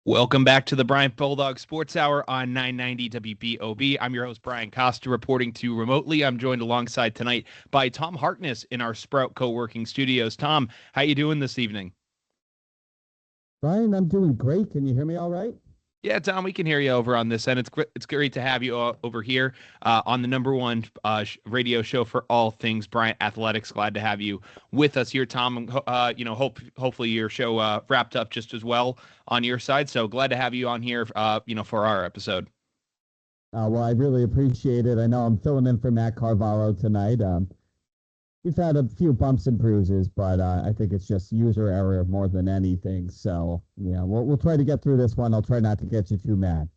Welcome back to the Bryant Bulldogs Sports Hour on 990 WBOB. I'm your host, Brian Costa, reporting to you remotely. I'm joined alongside tonight by Tom Hartness in our Sprout co-working studios. Tom, how you doing this evening? Brian, I'm doing great. Can you hear me all right? Yeah, Tom, we can hear you over on this end. It's great to have you over here on the number one radio show for all things Bryant athletics. Glad to have you with us here, Tom. And hopefully your show wrapped up just as well on your side. So glad to have you on here, for our episode. Well, I really appreciate it. I know I'm filling in for Matt Carvalho tonight. We've had a few bumps and bruises, but I think it's just user error more than anything. So, yeah, we'll try to get through this one. I'll try not to get you too mad.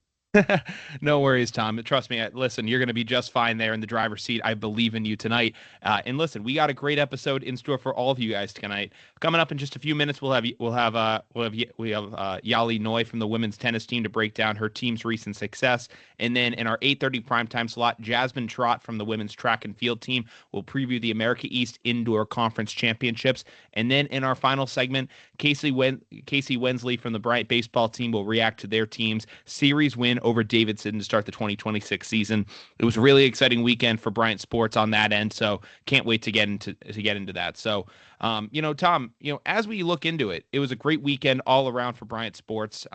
No worries, Tom. Trust me. Listen, you're going to be just fine there in the driver's seat. I believe in you tonight. And listen, we got a great episode in store for all of you guys tonight. Coming up in just a few minutes, we have Yahli Noy from the women's tennis team to break down her team's recent success. And then in our 8:30 primetime slot, Jasmine Trott from the women's track and field team will preview the America East Indoor Conference Championships. And then in our final segment, Casey Wensley from the Bryant Baseball team will react to their team's series win over Davidson to start the 2026 season. It was a really exciting weekend for Bryant sports on that end, so can't wait to get into that. So, Tom, as we look into it, it was a great weekend all around for Bryant sports.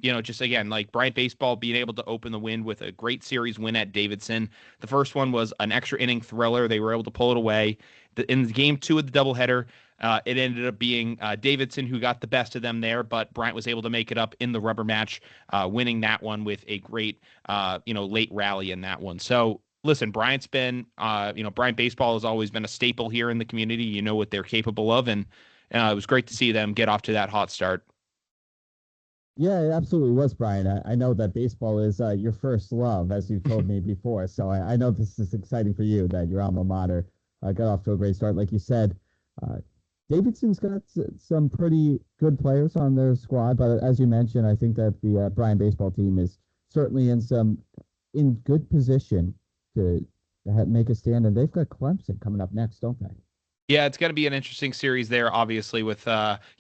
Just again, like Bryant baseball being able to open the win with a great series win at Davidson. The first one was an extra inning thriller. They were able to pull it away. In game two of the doubleheader, it ended up being Davidson who got the best of them there, but Bryant was able to make it up in the rubber match, winning that one with a great, late rally in that one. So listen, Bryant baseball has always been a staple here in the community. You know what they're capable of, and it was great to see them get off to that hot start. Yeah, it absolutely was, Brian. I know that baseball is your first love, as you told me before. So I know this is exciting for you that your alma mater got off to a great start. Like you said, uh, Davidson's got some pretty good players on their squad, but as you mentioned, I think that the Bryant baseball team is certainly in good position to make a stand, and they've got Clemson coming up next, don't they? Yeah, it's going to be an interesting series there, obviously, with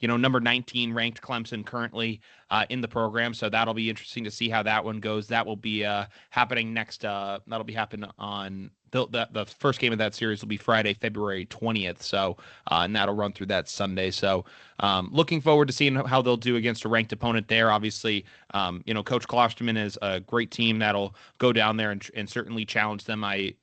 number 19 ranked Clemson currently in the program. So that'll be interesting to see how that one goes. That will be happening next. That'll be happening on the first game of that series will be Friday, February 20th. So and that'll run through that Sunday. So looking forward to seeing how they'll do against a ranked opponent there. Obviously, Coach Klosterman is a great team that'll go down there and certainly challenge them. I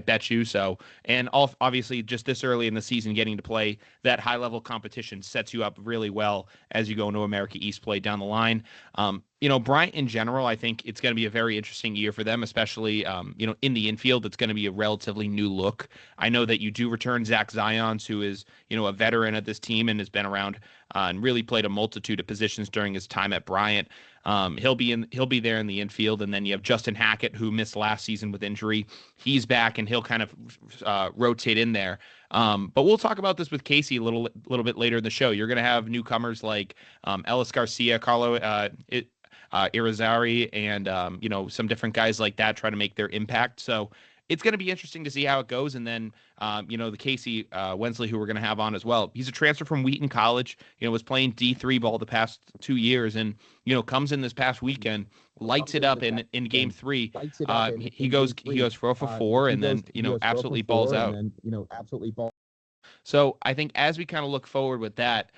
bet you so. And obviously, just this early in the season, getting to play that high level competition sets you up really well as you go into America East play down the line. Bryant in general, I think it's going to be a very interesting year for them, especially, in the infield. It's going to be a relatively new look. I know that you do return Zach Zions, who is, a veteran of this team and has been around and really played a multitude of positions during his time at Bryant. He'll be there in the infield, and then you have Justin Hackett, who missed last season with injury. He's back, and he'll kind of rotate in there. But we'll talk about this with Casey a little bit later in the show. You're going to have newcomers like Ellis Garcia, Carlo Irizarry, and some different guys like that try to make their impact. So it's going to be interesting to see how it goes. And then the Casey Wensley, who we're going to have on as well. He's a transfer from Wheaton College. Was playing D3 ball the past 2 years, and comes in this past weekend, lights it up in game three. He goes 4 for 4, and then absolutely balls out. So I think as we kind of look forward with that,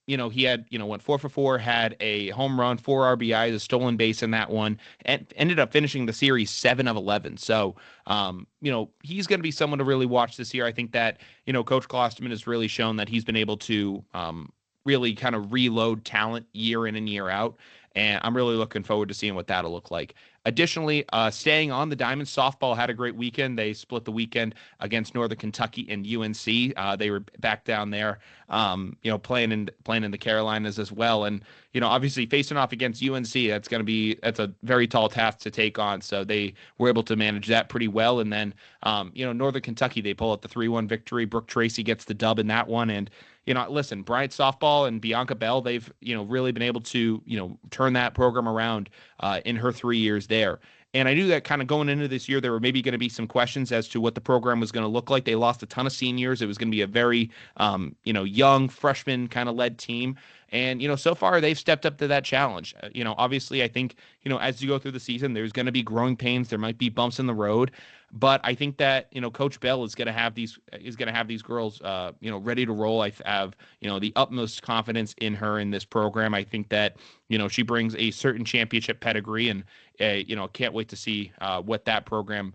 he had, went 4 for 4, had a home run, 4 RBIs, a stolen base in that one, and ended up finishing the series 7 of 11. So, he's going to be someone to really watch this year. I think that, Coach Klosterman has really shown that he's been able to really kind of reload talent year in and year out. And I'm really looking forward to seeing what that'll look like. Additionally, staying on the diamond, softball had a great weekend. They split the weekend against Northern Kentucky and UNC. They were back down there, playing in the Carolinas as well. And obviously facing off against UNC, that's a very tall task to take on. So they were able to manage that pretty well. And then, Northern Kentucky, they pull out the 3-1 victory. Brooke Tracy gets the dub in that one, and listen, Bryant softball and Bianca Bell, they've, really been able to, turn that program around in her 3 years there. And I knew that kind of going into this year, there were maybe going to be some questions as to what the program was going to look like. They lost a ton of seniors. It was going to be a very, young freshman kind of led team. And, so far they've stepped up to that challenge. Obviously, I think, as you go through the season, there's going to be growing pains. There might be bumps in the road. But I think that, Coach Bell is going to have these girls, ready to roll. I have, the utmost confidence in her in this program. I think that, she brings a certain championship pedigree, and, can't wait to see what that program,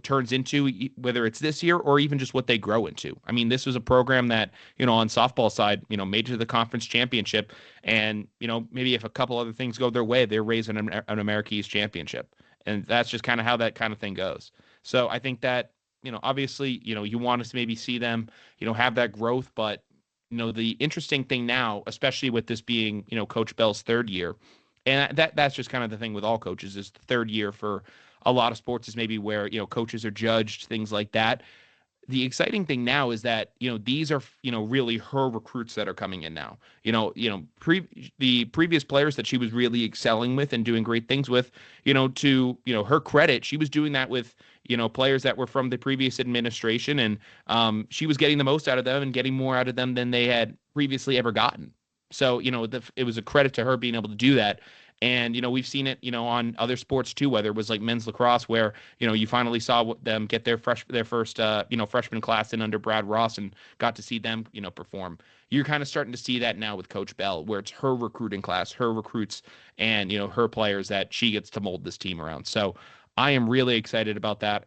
turns into, whether it's this year or even just what they grow into. I mean, this was a program that, on softball side, made it to the conference championship, and, maybe if a couple other things go their way, they're raising an America East championship. And that's just kind of how that kind of thing goes. So I think that, obviously, you want us to maybe see them, have that growth. But, the interesting thing now, especially with this being, Coach Bell's third year, and that's just kind of the thing with all coaches, is the third year for a lot of sports is maybe where, coaches are judged, things like that. The exciting thing now is that, these are, really her recruits that are coming in now. The previous players that she was really excelling with and doing great things with, to, her credit, she was doing that with, players that were from the previous administration, and she was getting the most out of them and getting more out of them than they had previously ever gotten. So, it was a credit to her being able to do that. And, we've seen it, on other sports too, whether it was like men's lacrosse, where, you finally saw them get their first, freshman class in under Brad Ross, and got to see them, perform. You're kind of starting to see that now with Coach Bell, where it's her recruiting class, her recruits, and, her players that she gets to mold this team around. So I am really excited about that.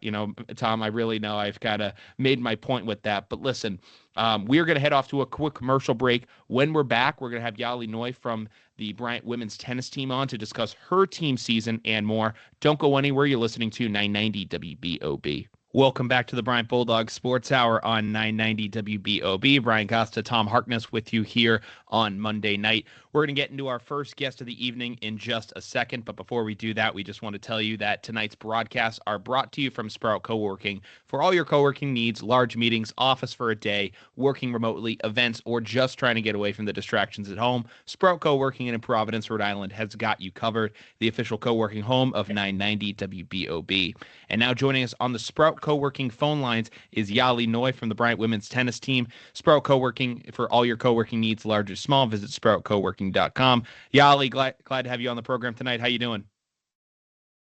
Tom, I really know I've kind of made my point with that. But listen, we're going to head off to a quick commercial break. When we're back, we're going to have Yahli Noy from the Bryant women's tennis team on to discuss her team season and more. Don't go anywhere. You're listening to 990 WBOB. Welcome back to the Bryant Bulldogs Sports Hour on 990 WBOB. Brian Costa, Tom Harkness with you here on Monday night. We're going to get into our first guest of the evening in just a second. But before we do that, we just want to tell you that tonight's broadcasts are brought to you from Sprout Co-working. For all your co-working needs, large meetings, office for a day, working remotely, events, or just trying to get away from the distractions at home, Sprout Co-working in Providence, Rhode Island has got you covered. The official co-working home of 990 WBOB. And now joining us on the Sprout Co-working phone lines is Yahli Noy from the Bryant women's tennis team. Sprout Co-working, for all your co-working needs, large or small, visit sproutcoworking.com. Yahli, glad to have you on the program tonight. How you doing?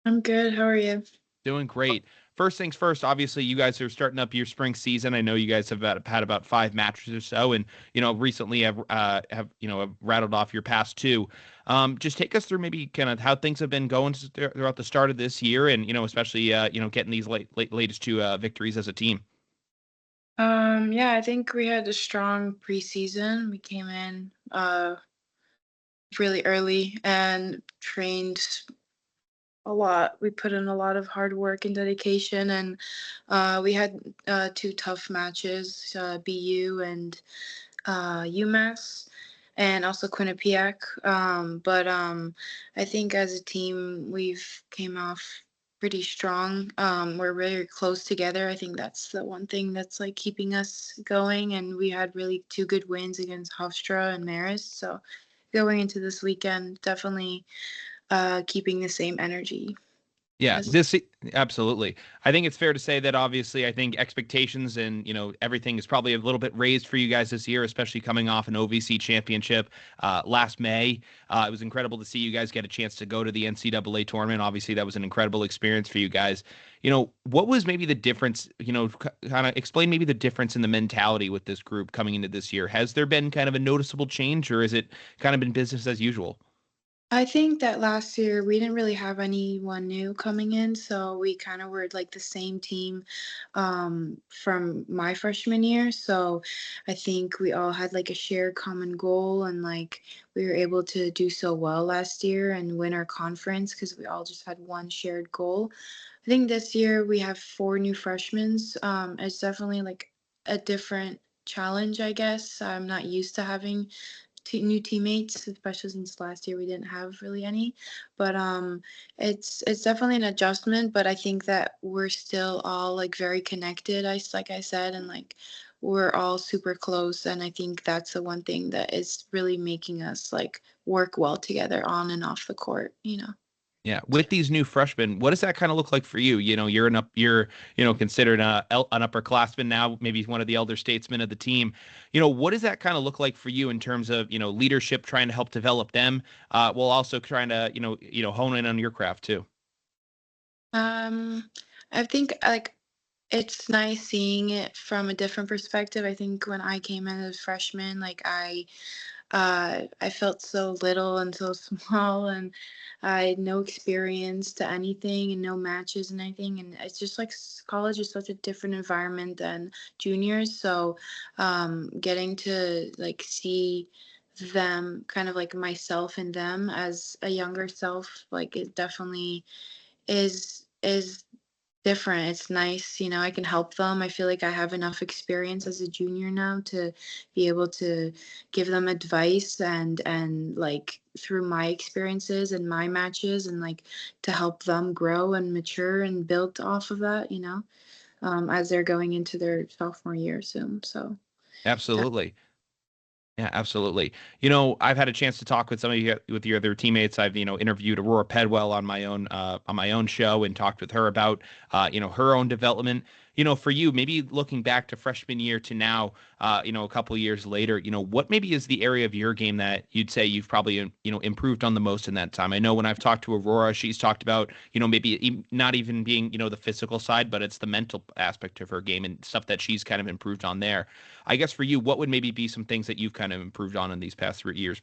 I'm good. How are you? Doing great. First things first, obviously you guys are starting up your spring season. I know you guys have had about 5 matches or so, and recently have rattled off your past 2. Just take us through maybe kind of how things have been going throughout the start of this year, and especially getting these latest 2 victories as a team. Yeah, I think we had a strong preseason. We came in really early and trained a lot. We put in a lot of hard work and dedication, and we had 2 tough matches, BU and UMass, and also Quinnipiac. But I think as a team, we've came off pretty strong. We're really close together. I think that's the one thing that's like keeping us going. And we had really 2 good wins against Hofstra and Marist. So going into this weekend, definitely keeping the same energy. Yeah, absolutely. I think it's fair to say that obviously I think expectations and, everything is probably a little bit raised for you guys this year, especially coming off an OVC championship last May. It was incredible to see you guys get a chance to go to the NCAA tournament. Obviously, that was an incredible experience for you guys. What was maybe the difference, kind of explain maybe the difference in the mentality with this group coming into this year? Has there been kind of a noticeable change, or is it kind of been business as usual? I think that last year we didn't really have anyone new coming in, so we kind of were like the same team from my freshman year. So I think we all had like a shared common goal, and like we were able to do so well last year and win our conference because we all just had one shared goal. I think this year we have 4 new freshmen. It's definitely like a different challenge, I guess. I'm not used to having new teammates, especially since last year we didn't have really any. But it's definitely an adjustment. But I think that we're still all like very connected. Like I said, and like we're all super close. And I think that's the one thing that is really making us like work well together on and off the court. Yeah, with these new freshmen, what does that kind of look like for you? You're considered an upperclassman now, maybe one of the elder statesmen of the team. What does that kind of look like for you in terms of leadership, trying to help develop them, while also trying to hone in on your craft too. Um, I think like it's nice seeing it from a different perspective. I think when I came in as a freshman, like I felt so little and so small, and I had no experience to anything and no matches and anything. And it's just like college is such a different environment than juniors. So getting to like see them kind of like myself and them as a younger self, like it definitely is different. It's nice, I can help them. I feel like I have enough experience as a junior now to be able to give them advice and like through my experiences and my matches and like to help them grow and mature and build off of that, as they're going into their sophomore year soon. So that, Absolutely. Yeah, absolutely. I've had a chance to talk with some of you, with your other teammates. I've, interviewed Aurora Pedwell on my own show and talked with her about, her own development. For you, maybe looking back to freshman year to now, a couple of years later, what maybe is the area of your game that you'd say you've probably, improved on the most in that time? I know when I've talked to Aurora, she's talked about, maybe not even being, the physical side, but it's the mental aspect of her game and stuff that she's kind of improved on there. I guess for you, what would maybe be some things that you've kind of improved on in these past 3 years?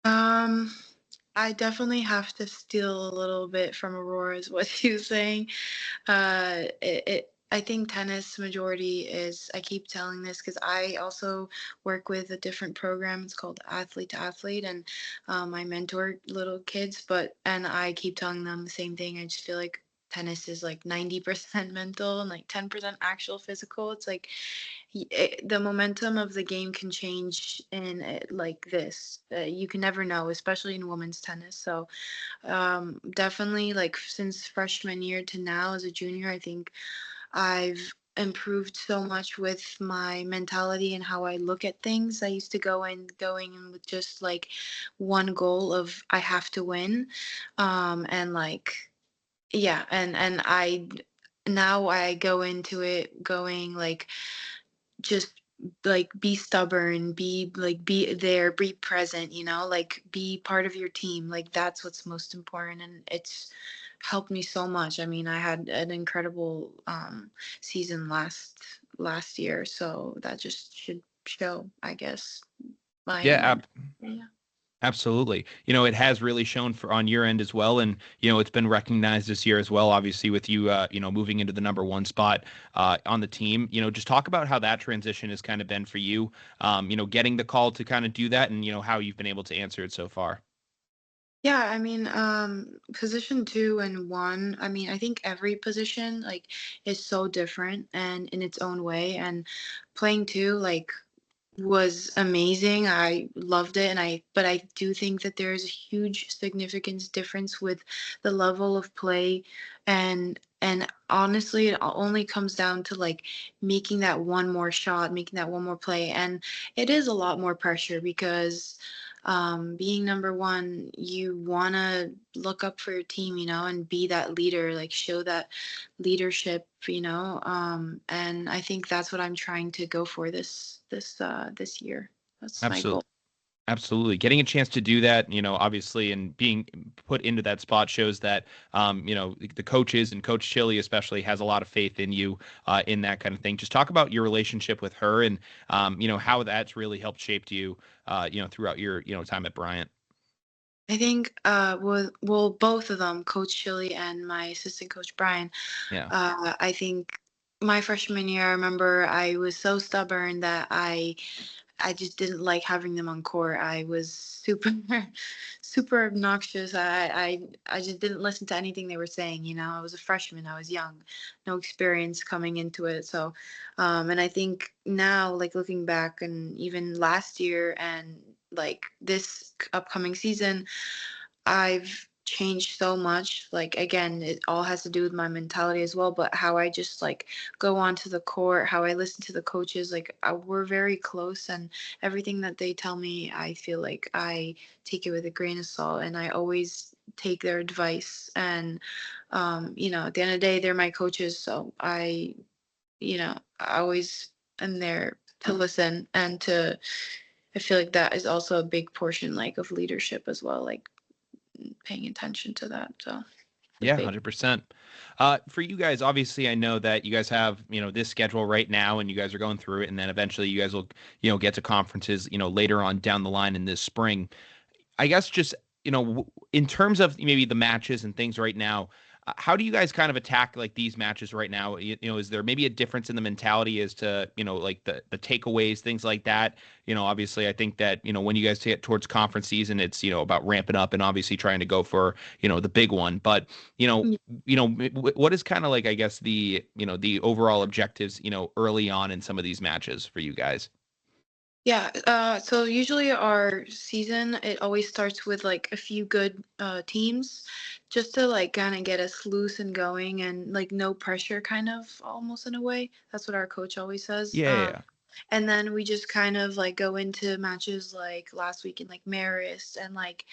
um I definitely have to steal a little bit from Aurora's what she was saying. I think tennis majority is, I keep telling this because I also work with a different program. It's called Athlete to Athlete, and I mentor little kids, and I keep telling them the same thing. I just feel like tennis is like 90% mental and like 10% actual physical. It's like the momentum of the game can change in like this. You can never know, especially in women's tennis. So definitely like since freshman year to now as a junior, I think I've improved so much with my mentality and how I look at things. I used to going in with just like one goal of I have to win. And like yeah, and I now I go into it going like just like be stubborn, be there, be present, like be part of your team. Like that's what's most important, and it's helped me so much. I mean, I had an incredible season last year, so that just should show, I guess, my Yeah, yeah. absolutely. It has really shown for on your end as well, and it's been recognized this year as well. Obviously, with you, moving into the number one spot on the team. Just talk about how that transition has kind of been for you. Getting the call to kind of do that, and how you've been able to answer it so far. Yeah, I mean, position 2 and 1, I mean, I think every position like is so different and in its own way. And playing two like was amazing. I loved it, but I do think that there is a huge significance difference with the level of play, and honestly, it only comes down to like making that one more shot, making that one more play, and it is a lot more pressure because being number one, you want to look up for your team, and be that leader, like show that leadership, and I think that's what I'm trying to go for this year. That's my goal. Absolutely. Absolutely. Getting a chance to do that, obviously, and being put into that spot shows that, the coaches and Coach Chili especially has a lot of faith in you, in that kind of thing. Just talk about your relationship with her and, how that's really helped shape you, throughout your, time at Bryant. I think well both of them, Coach Chili and my assistant coach Brian. Yeah. I think my freshman year, I remember I was so stubborn that I just didn't like having them on court. I was super, super obnoxious. I just didn't listen to anything they were saying. I was a freshman. I was young, no experience coming into it. So, and I think now, like looking back, and even last year, and like this upcoming season, I've changed so much. Like again, it all has to do with my mentality as well, but how I just like go onto the court, how I listen to the coaches, like we're very close, and everything that they tell me, I feel like I take it with a grain of salt, and I always take their advice. And, at the end of the day, they're my coaches. So I always am there to listen and I feel like that is also a big portion like of leadership as well, like paying attention to that. So Yeah, big. 100%. For you guys, obviously, I know that you guys have, this schedule right now and you guys are going through it. And then eventually you guys will, get to conferences, later on down the line in this spring. I guess just, in terms of maybe the matches and things right now, how do you guys kind of attack like these matches right now? Is there maybe a difference in the mentality as to, like the takeaways, things like that? Obviously I think that, when you guys get towards conference season, it's, about ramping up and obviously trying to go for, the big one. But, what is kind of like, I guess, the overall objectives, early on in some of these matches for you guys? Yeah, so usually our season, it always starts with like a few good teams just to like kind of get us loose and going and like no pressure kind of almost in a way. That's what our coach always says. Yeah, yeah. And then we just kind of like go into matches like last week in like Marist and like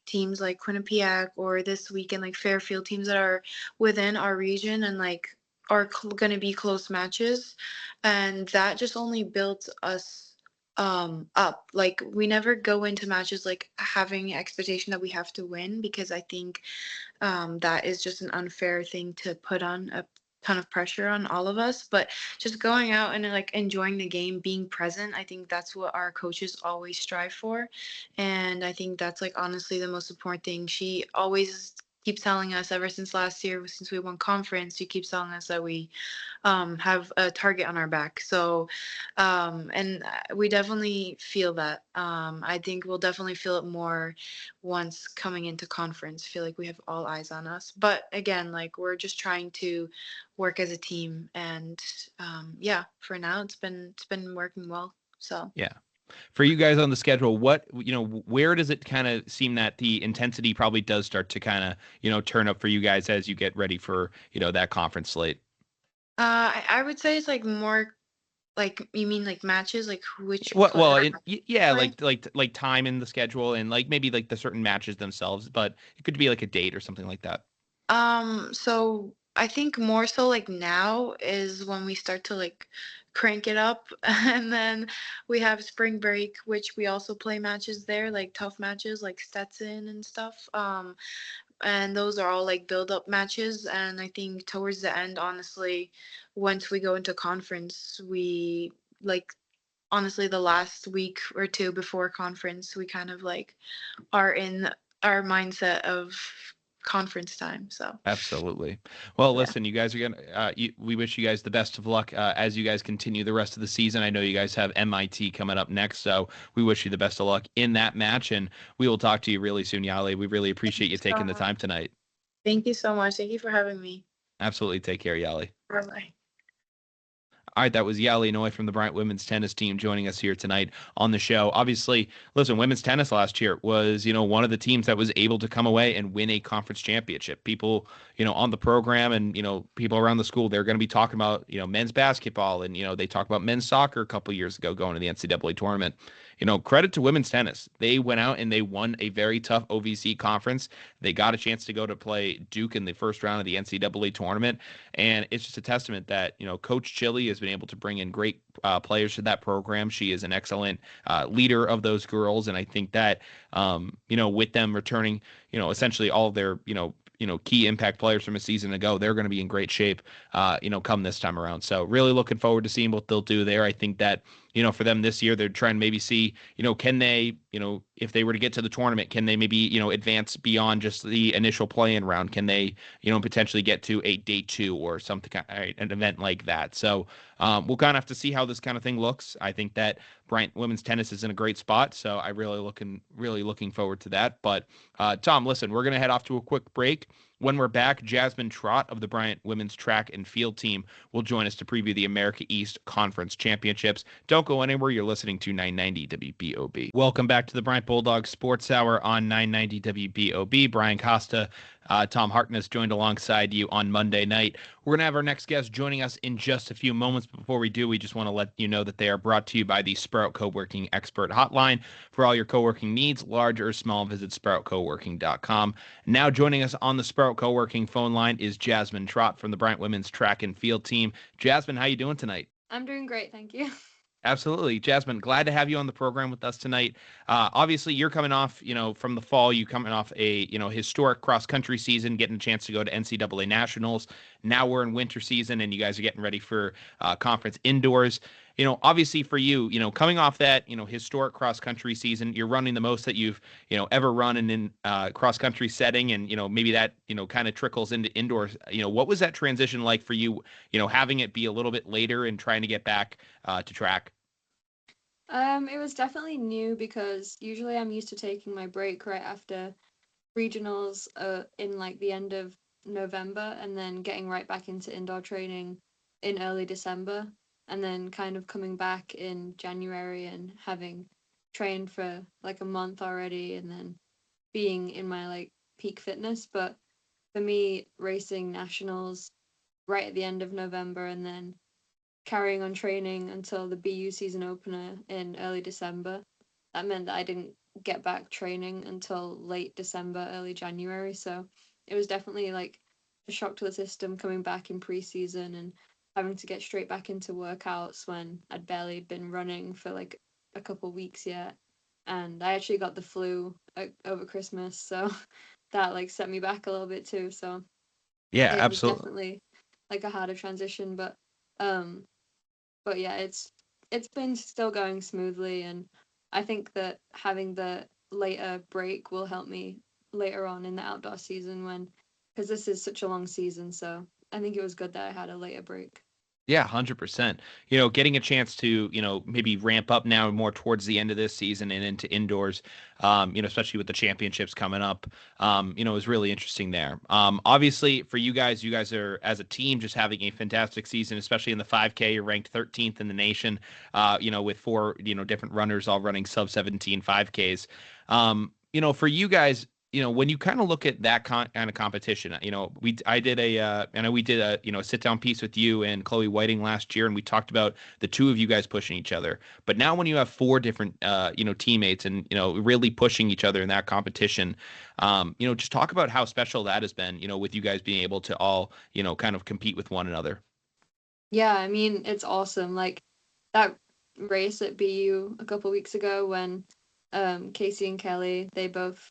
teams like Quinnipiac, or this week in like Fairfield, teams that are within our region and like are going to be close matches. And that just only builds us up. Like we never go into matches like having expectation that we have to win, because I think that is just an unfair thing to put on a ton of pressure on all of us. But just going out and like enjoying the game, being present, I think that's what our coaches always strive for. And I think that's like honestly the most important thing. She always keeps telling us ever since last year, since we won conference, she keeps telling us that we have a target on our back. So, and we definitely feel that. I think we'll definitely feel it more once coming into conference. Feel like we have all eyes on us. But again, like we're just trying to work as a team, and yeah, for now it's been working well. So Yeah. For you guys on the schedule, where does it kind of seem that the intensity probably does start to kind of, turn up for you guys as you get ready for, that conference slate? I would say it's like more like, you mean like matches, like which Well, player yeah, play? like time in the schedule and like maybe like the certain matches themselves, but it could be like a date or something like that. So I think more so like now is when we start to like crank it up, and then we have spring break, which we also play matches there, like tough matches like Stetson and stuff. And those are all like build up matches. And I think towards the end, honestly, once we go into conference, we like honestly the last week or two before conference, we kind of like are in our mindset of conference time. So Absolutely. Well, yeah. listen, you guys are gonna. We wish you guys the best of luck as you guys continue the rest of the season. I know you guys have MIT coming up next, so we wish you the best of luck in that match, and we will talk to you really soon, Yali. We really appreciate you taking the So time tonight. thank you so much. Thank you for having me. Absolutely. Take care, Yali. Bye bye. All right, that was Yahli Noy from the Bryant women's tennis team joining us here tonight on the show. Obviously, listen, women's tennis last year was, one of the teams that was able to come away and win a conference championship. People, on the program and, people around the school, they're going to be talking about, men's basketball and, they talked about men's soccer a couple years ago going to the NCAA tournament. Credit to women's tennis. They went out and they won a very tough OVC conference. They got a chance to go to play Duke in the first round of the NCAA tournament. And it's just a testament that, Coach Chili has been able to bring in great players to that program. She is an excellent leader of those girls. And I think that, with them returning, essentially all of their, key impact players from a season ago, they're going to be in great shape, come this time around. So really looking forward to seeing what they'll do there. I think that, for them this year, they're trying to maybe see, can they, if they were to get to the tournament, can they maybe, advance beyond just the initial play-in round? Can they, potentially get to a day 2 or something, an event like that? So we'll kind of have to see how this kind of thing looks. I think that Bryant women's tennis is in a great spot, so I really looking forward to that. But Tom, listen, we're gonna head off to a quick break. When we're back, Jasmine Trott of the Bryant women's track and field team will join us to preview the America East Conference Championships. Don't go anywhere. You're listening to 990 WBOB. Welcome back to the Bryant Bulldogs Sports Hour on 990 WBOB. Brian Costa Tom Harkness joined alongside you on Monday night. We're going to have our next guest joining us in just a few moments. But before we do, we just want to let you know that they are brought to you by the Sprout Co-working Expert Hotline. For all your co-working needs, large or small, visit sproutcoworking.com. Now joining us on the Sprout Co-working phone line is Jasmine Trott from the Bryant Women's Track and Field team. Jasmine, how you doing tonight? I'm doing great, thank you. Absolutely. Jasmine, glad to have you on the program with us tonight. Obviously, you're coming off, from the fall, you coming off a, historic cross-country season, getting a chance to go to NCAA Nationals. Now we're in winter season, and you guys are getting ready for conference indoors. Obviously for you, coming off that, historic cross-country season, you're running the most that you've, ever run in cross-country setting, and, maybe that, kind of trickles into indoors. What was that transition like for you, having it be a little bit later and trying to get back to track? It was definitely new because usually I'm used to taking my break right after regionals in like the end of November and then getting right back into indoor training in early December and then kind of coming back in January and having trained for like a month already and then being in my like peak fitness. But for me, racing nationals right at the end of November and then carrying on training until the BU season opener in early December. That meant that I didn't get back training until late December, early January. So it was definitely like a shock to the system coming back in preseason and having to get straight back into workouts when I'd barely been running for like a couple weeks yet. And I actually got the flu over Christmas, so that like set me back a little bit too. So Yeah, it was absolutely. definitely like a harder transition, um but yeah, it's been still going smoothly, and I think that having the later break will help me later on in the outdoor season because this is such a long season, so I think it was good that I had a later break. Yeah, 100%. Getting a chance to, maybe ramp up now more towards the end of this season and into indoors, especially with the championships coming up, is really interesting there. Obviously, for you guys are, as a team, just having a fantastic season, especially in the 5K. You're ranked 13th in the nation, with four, different runners all running sub-17 5Ks. For you guys, when you kind of look at that kind of competition, I know we did a sit down piece with you and Chloe Whiting last year, and we talked about the two of you guys pushing each other. But now when you have four different, teammates and, really pushing each other in that competition, just talk about how special that has been, with you guys being able to all, kind of compete with one another. Yeah, I mean, it's awesome. Like that race at BU a couple weeks ago when Casey and Kelly, they both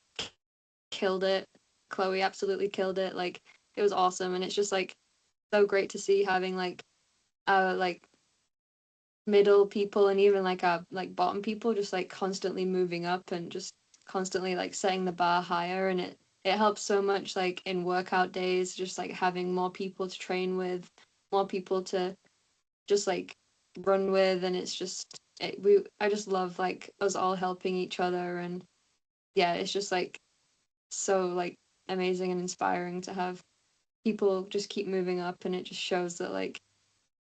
killed it. Chloe absolutely killed it. Like it was awesome, and it's just like so great to see having like middle people and even like our like bottom people just like constantly moving up and just constantly like setting the bar higher, and it helps so much like in workout days, just like having more people to train with, more people to just like run with, and it's just I just love like us all helping each other, and yeah, it's just like so like amazing and inspiring to have people just keep moving up, and it just shows that like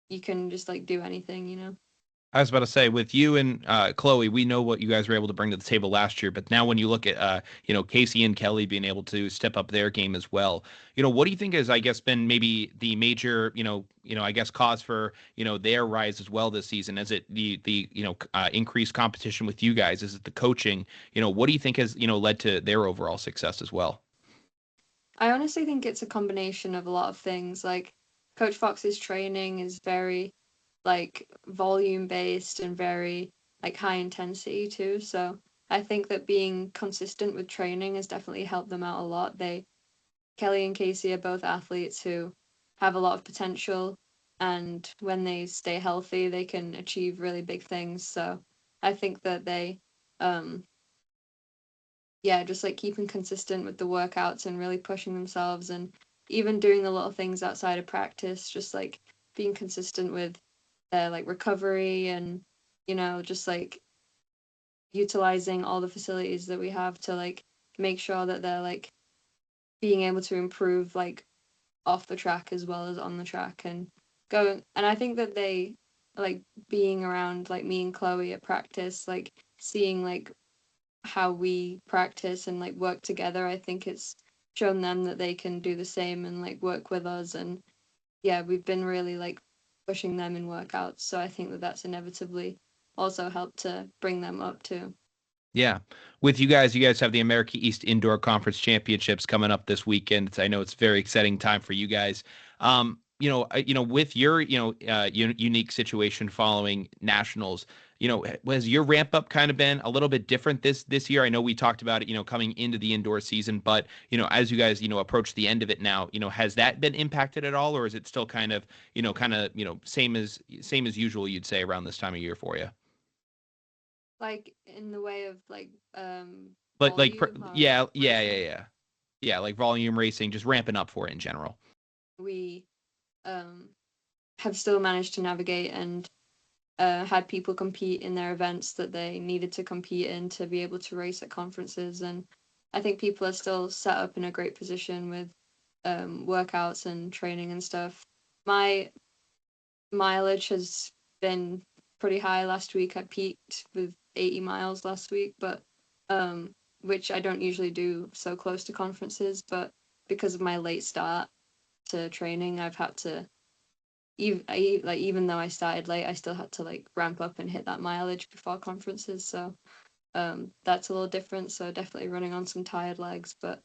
you can just like do anything. I was about to say, with you and Chloe, we know what you guys were able to bring to the table last year. But now, when you look at Casey and Kelly being able to step up their game as well, what do you think has, I guess, been maybe the major I guess cause for their rise as well this season? Is it the increased competition with you guys? Is it the coaching? What do you think has led to their overall success as well? I honestly think it's a combination of a lot of things. Like Coach Fox's training is very like volume based and very like high intensity too. So I think that being consistent with training has definitely helped them out a lot. Kelly and Casey are both athletes who have a lot of potential, and when they stay healthy, they can achieve really big things. So I think that they um yeah, just like keeping consistent with the workouts and really pushing themselves, and even doing the little things outside of practice, just like being consistent with their like recovery and just like utilizing all the facilities that we have to like make sure that they're like being able to improve like off the track as well as on the track and going. And I think that they like being around like me and Chloe at practice, like seeing like how we practice and like work together, I think it's shown them that they can do the same and like work with us. And yeah, we've been really like pushing them in workouts. So I think that that's inevitably also helped to bring them up too. Yeah. With you guys have the America East Indoor Conference Championships coming up this weekend. I know it's a very exciting time for you guys. With your, unique situation following nationals, has your ramp up kind of been a little bit different this year? I know we talked about it, coming into the indoor season, but, as you guys, approach the end of it now, has that been impacted at all, or is it still kind of, same as usual, you'd say, around this time of year for you? Like in the way of like Like, volume yeah, or yeah, yeah, racing. yeah. Yeah, like volume racing, just ramping up for it in general. We have still managed to navigate and had people compete in their events that they needed to compete in to be able to race at conferences. And I think people are still set up in a great position with workouts and training and stuff. My mileage has been pretty high last week. I peaked with 80 miles last week, but which I don't usually do so close to conferences, but because of my late start to training, I've had to even though I started late, I still had to like ramp up and hit that mileage before conferences. So that's a little different. So definitely running on some tired legs, but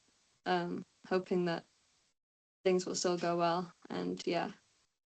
hoping that things will still go well. And yeah.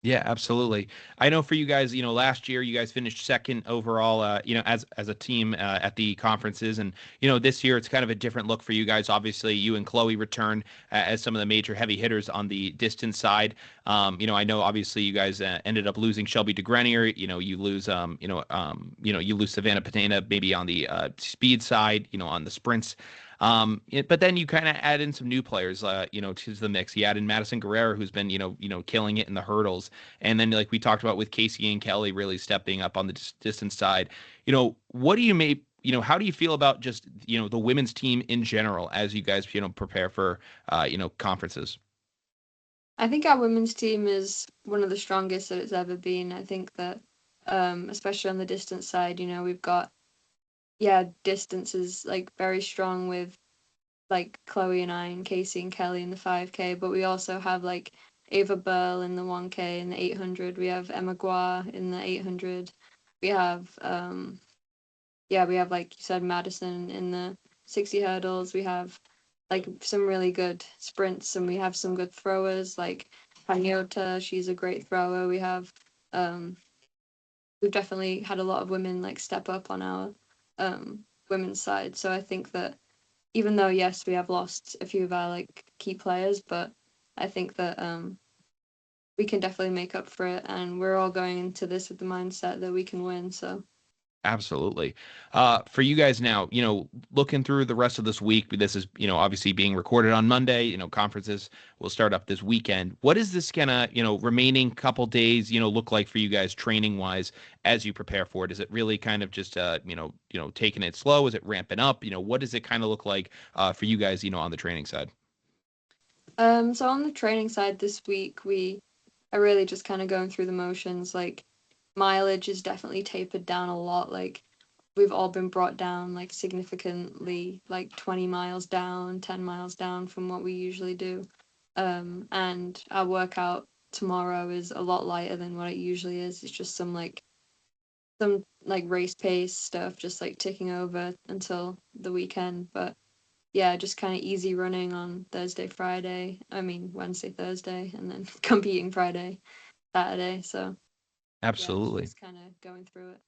Yeah, absolutely. I know for you guys, last year you guys finished second overall, as a team at the conferences, and this year it's kind of a different look for you guys. Obviously, you and Chloe return as some of the major heavy hitters on the distance side. I know obviously you guys ended up losing Shelby DeGrenier. You lose, you lose Savannah Patena maybe on the speed side, on the sprints. But then you kind of add in some new players, to the mix. You add in Madison Guerrero, who's been, killing it in the hurdles. And then, like we talked about with Casey and Kelly really stepping up on the distance side, what do you make, how do you feel about just, the women's team in general as you guys, prepare for, conferences? I think our women's team is one of the strongest that it's ever been. I think that, especially on the distance side, we've got, distance is like very strong with like Chloe and I and Casey and Kelly in the 5K, but we also have like Ava Burl in the 1K and the 800. We have Emma Gua in the 800. We have, we have, like you said, Madison in the 60 hurdles. We have like some really good sprints and we have some good throwers like Panyota. She's a great thrower. We've definitely had a lot of women like step up on our women's side. So I think that even though yes, we have lost a few of our like key players, but I think that we can definitely make up for it, and we're all going into this with the mindset that we can win. So Absolutely. For you guys now, looking through the rest of this week, this is, obviously being recorded on Monday, conferences will start up this weekend. What is this gonna, remaining couple days, look like for you guys training wise as you prepare for it? Is it really kind of just, taking it slow? Is it ramping up? What does it kind of look like, for you guys, on the training side? So on the training side this week, we are really just kind of going through the motions. Like mileage is definitely tapered down a lot. Like we've all been brought down like significantly, like 20 miles down, 10 miles down from what we usually do. And our workout tomorrow is a lot lighter than what it usually is. It's just some race pace stuff, just like ticking over until the weekend. But yeah, just kind of easy running on Wednesday, Thursday, and then competing Friday, Saturday. So yeah, it's Absolutely. just kind of going through it.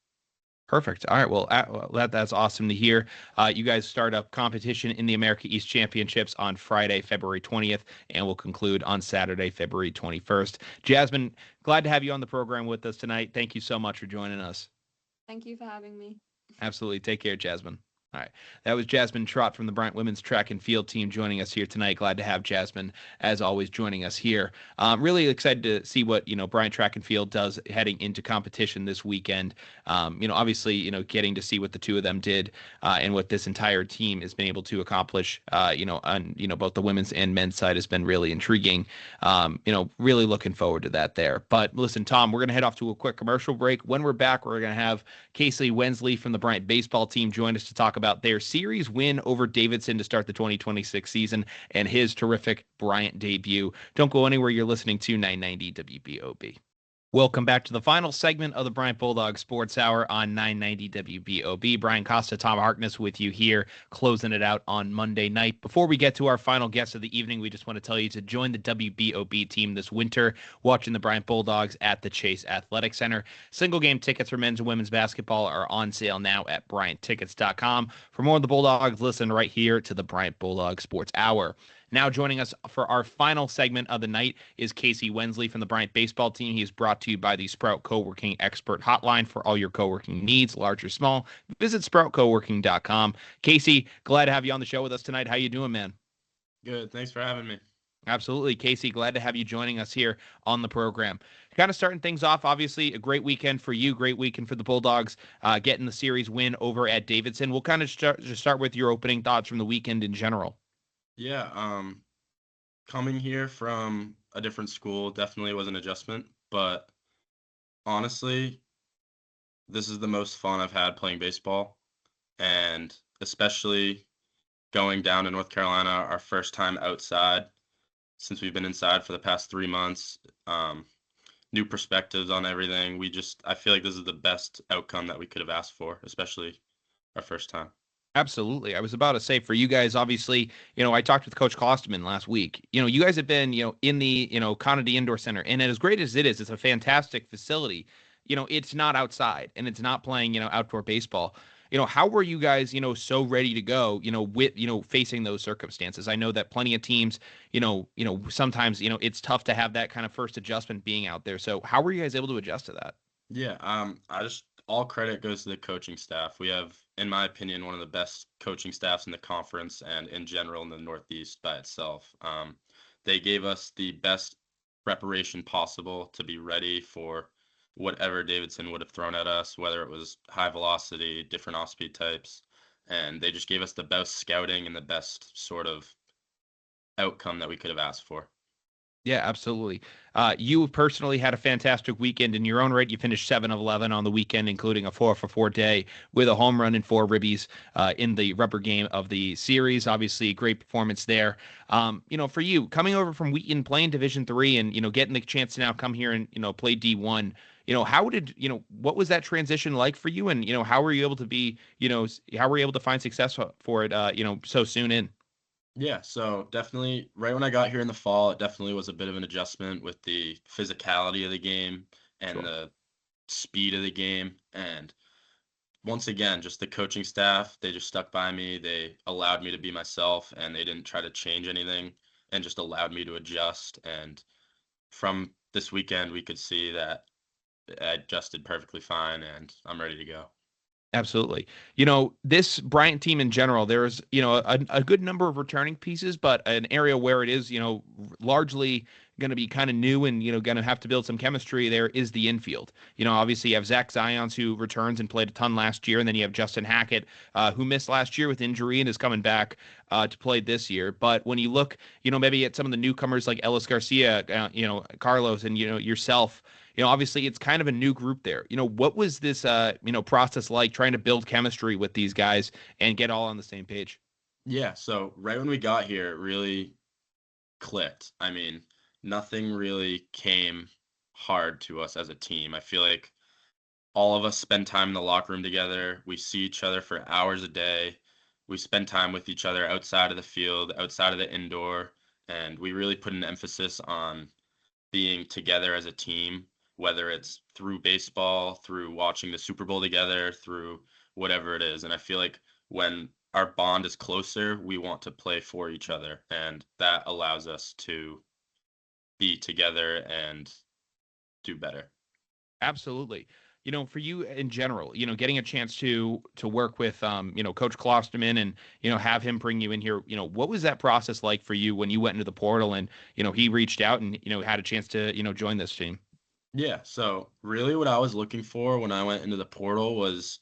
Perfect. All right. Well, that's awesome to hear. You guys start up competition in the America East Championships on Friday, February 20th, and will conclude on Saturday, February 21st. Jasmine, glad to have you on the program with us tonight. Thank you so much for joining us. Thank you for having me. Absolutely. Take care, Jasmine. All right. That was Jasmine Trott from the Bryant Women's Track and Field team joining us here tonight. Glad to have Jasmine, as always, joining us here. Really excited to see what, Bryant Track and Field does heading into competition this weekend. Obviously, getting to see what the two of them did and what this entire team has been able to accomplish, on, both the women's and men's side has been really intriguing. Really looking forward to that there. But listen, Tom, we're going to head off to a quick commercial break. When we're back, we're going to have Casey Wensley from the Bryant Baseball team join us to talk about about their series win over Davidson to start the 2026 season and his terrific Bryant debut. Don't go anywhere. You're listening to 990 WBOB. Welcome back to the final segment of the Bryant Bulldogs Sports Hour on 990 WBOB. Brian Costa, Tom Harkness with you here, closing it out on Monday night. Before we get to our final guest of the evening, we just want to tell you to join the WBOB team this winter, watching the Bryant Bulldogs at the Chase Athletic Center. Single game tickets for men's and women's basketball are on sale now at BryantTickets.com. For more of the Bulldogs, listen right here to the Bryant Bulldogs Sports Hour. Now joining us for our final segment of the night is Casey Wensley from the Bryant Baseball team. He is brought to you by the Sprout Co-working Expert Hotline for all your co-working needs, large or small. Visit SproutCoworking.com. Casey, glad to have you on the show with us tonight. How you doing, man? Good. Thanks for having me. Absolutely. Casey, glad to have you joining us here on the program. Kind of starting things off, obviously, a great weekend for you, great weekend for the Bulldogs, getting the series win over at Davidson. We'll kind of start with your opening thoughts from the weekend in general. Yeah, coming here from a different school definitely was an adjustment, but honestly, this is the most fun I've had playing baseball, and especially going down to North Carolina, our first time outside since we've been inside for the past 3 months. New perspectives on everything. I feel like this is the best outcome that we could have asked for, especially our first time. Absolutely. I was about to say for you guys, obviously, I talked with Coach Klosterman last week. You guys have been, in the, Conady Indoor Center. And as great as it is, it's a fantastic facility. It's not outside and it's not playing, outdoor baseball. How were you guys, so ready to go, with, facing those circumstances? I know that plenty of teams, sometimes, it's tough to have that kind of first adjustment being out there. So how were you guys able to adjust to that? Yeah, all credit goes to the coaching staff. We have, in my opinion, one of the best coaching staffs in the conference and in general in the Northeast by itself. They gave us the best preparation possible to be ready for whatever Davidson would have thrown at us, whether it was high velocity, different off-speed types, and they just gave us the best scouting and the best sort of outcome that we could have asked for. Yeah, absolutely. You personally had a fantastic weekend in your own right. You finished 7 of 11 on the weekend, including a 4-for-4 day with a home run and 4 ribbies in the rubber game of the series. Obviously, great performance there. For you, coming over from Wheaton, playing Division III, and getting the chance to now come here and play D1. What was that transition like for you? And how were you able to how were you able to find success for it? So soon in. Yeah, so definitely right when I got here in the fall, it definitely was a bit of an adjustment with the physicality of the game and Sure. the speed of the game. And once again, just the coaching staff, they just stuck by me. They allowed me to be myself and they didn't try to change anything and just allowed me to adjust. And from this weekend, we could see that I adjusted perfectly fine and I'm ready to go. Absolutely. This Bryant team in general, there's, a good number of returning pieces, but an area where it is, largely going to be kind of new and, going to have to build some chemistry there is the infield. Obviously you have Zach Zions, who returns and played a ton last year. And then you have Justin Hackett, who missed last year with injury and is coming back to play this year. But when you look, maybe at some of the newcomers like Ellis Garcia, Carlos and, yourself, obviously it's kind of a new group there. What was this, process like trying to build chemistry with these guys and get all on the same page? Yeah, so right when we got here, it really clicked. I mean, nothing really came hard to us as a team. I feel like all of us spend time in the locker room together. We see each other for hours a day. We spend time with each other outside of the field, outside of the indoor, and we really put an emphasis on being together as a team, whether it's through baseball, through watching the Super Bowl together, through whatever it is. And I feel like when our bond is closer, we want to play for each other, and that allows us to be together and do better. Absolutely. For you in general, getting a chance to work with, Coach Klosterman and, have him bring you in here, what was that process like for you when you went into the portal and, he reached out and, had a chance to, join this team? Yeah, so really what I was looking for when I went into the portal was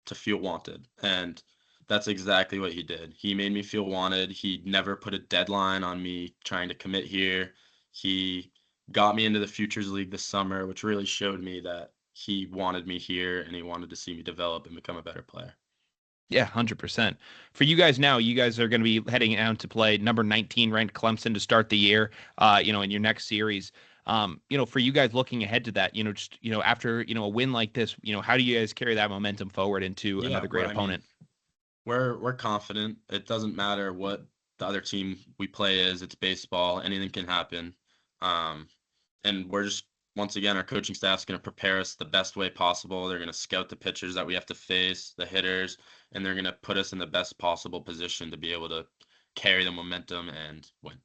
to feel wanted. And that's exactly what he did. He made me feel wanted. He never put a deadline on me trying to commit here. He got me into the Futures League this summer, which really showed me that he wanted me here and he wanted to see me develop and become a better player. Yeah, 100%. For you guys now, you guys are going to be heading out to play number 19 ranked Clemson to start the year, in your next series. For you guys looking ahead to that, just, after, a win like this, how do you guys carry that momentum forward into Yeah, another great opponent? We're confident. It doesn't matter what the other team we play is. It's baseball. Anything can happen. And we're just, once again, our coaching staff's going to prepare us the best way possible. They're going to scout the pitchers that we have to face, the hitters, and they're going to put us in the best possible position to be able to carry the momentum and win.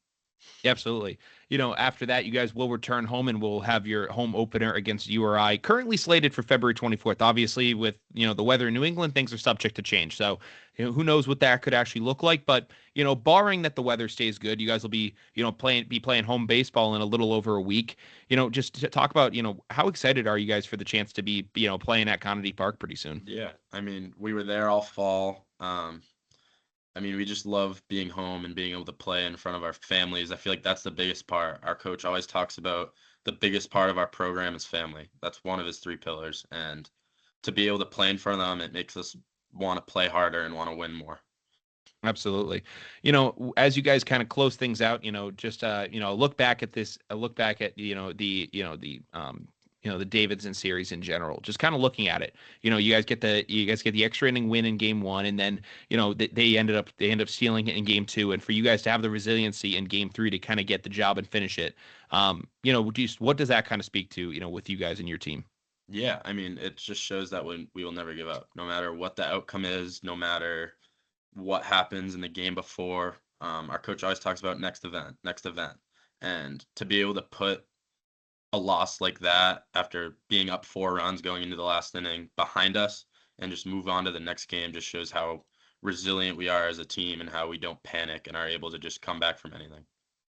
Absolutely. After that, you guys will return home and we'll have your home opener against URI, currently slated for February 24th. Obviously, with the weather in New England, things are subject to change. So, who knows what that could actually look like? But barring that the weather stays good, you guys will be playing home baseball in a little over a week. Just to talk about how excited are you guys for the chance to be playing at Conity Park pretty soon? Yeah, we were there all fall. We just love being home and being able to play in front of our families. I feel like that's the biggest part. Our coach always talks about the biggest part of our program is family. That's one of his 3 pillars. And to be able to play in front of them, it makes us want to play harder and want to win more. Absolutely. As you guys kind of close things out, just look back at this, look back at the Davidson series in general. Just kind of looking at it, you guys get the extra inning win in game 1, and then they end up stealing it in game 2, and for you guys to have the resiliency in game 3 to kind of get the job and finish it. What does that kind of speak to with you guys and your team? Yeah, it just shows that we will never give up, no matter what the outcome is, no matter what happens in the game before. Our coach always talks about next event, and to be able to put a loss like that after being up 4 runs going into the last inning behind us and just move on to the next game just shows how resilient we are as a team and how we don't panic and are able to just come back from anything.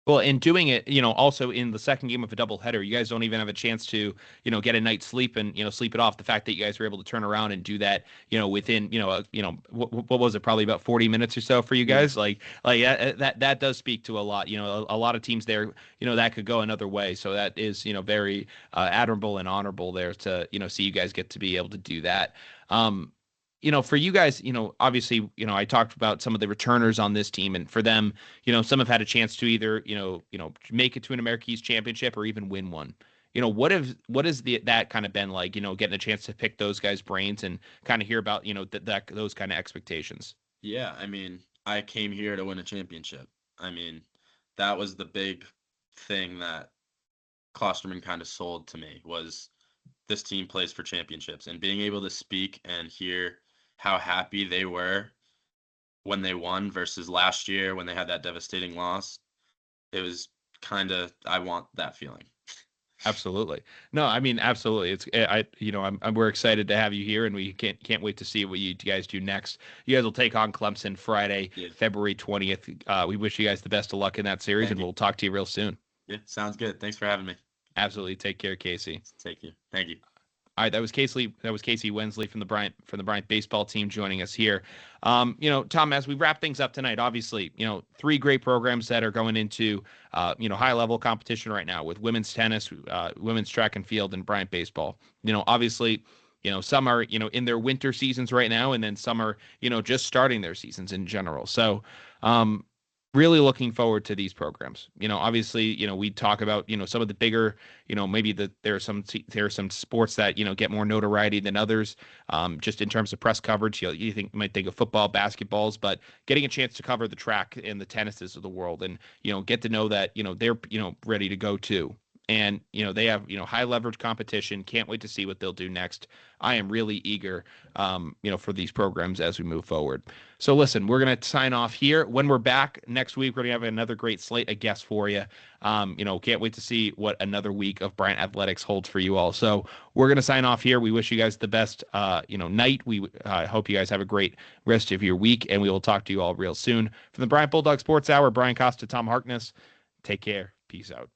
Well, in doing it, also in the second game of a doubleheader, you guys don't even have a chance to, get a night's sleep and, sleep it off. The fact that you guys were able to turn around and do that, within, what was it, probably about 40 minutes or so for you guys? Yeah. That does speak to a lot. A lot of teams there, that could go another way. So that is, very admirable and honorable there to, see you guys get to be able to do that. For you guys, obviously, I talked about some of the returners on this team, and for them, some have had a chance to either, make it to an American East Championship or even win one. What has that kind of been like, getting a chance to pick those guys' brains and kind of hear about, those kind of expectations? Yeah, I came here to win a championship. That was the big thing that Klosterman kind of sold to me, was this team plays for championships, and being able to speak and hear how happy they were when they won versus last year when they had that devastating loss. It was I want that feeling. Absolutely. No, absolutely. We're excited to have you here, and we can't wait to see what you guys do next. You guys will take on Clemson Friday, Yeah. February 20th. We wish you guys the best of luck in that series, and we'll talk to you real soon. Yeah, sounds good. Thanks for having me. Absolutely. Take care, Casey. Take care. Thank you. All right, that was Casey Wensley from the Bryant baseball team joining us here. Tom, as we wrap things up tonight, obviously, 3 great programs that are going into, high level competition right now with women's tennis, women's track and field, and Bryant baseball. Obviously, some are, in their winter seasons right now, and then some are, just starting their seasons in general. So, really looking forward to these programs. Obviously, we talk about, some of the bigger, maybe there are some sports that, get more notoriety than others, just in terms of press coverage. You might think of football, basketballs, but getting a chance to cover the track and the tennises of the world and, get to know that, they're, ready to go too. And, they have, high leverage competition. Can't wait to see what they'll do next. I am really eager, for these programs as we move forward. So listen, we're going to sign off here. When we're back next week, we're going to have another great slate of guests for you. Can't wait to see what another week of Bryant Athletics holds for you all. So we're going to sign off here. We wish you guys the best, night. We hope you guys have a great rest of your week, and we will talk to you all real soon. From the Bryant Bulldogs Sports Hour, Brian Costa, Tom Harkness, take care. Peace out.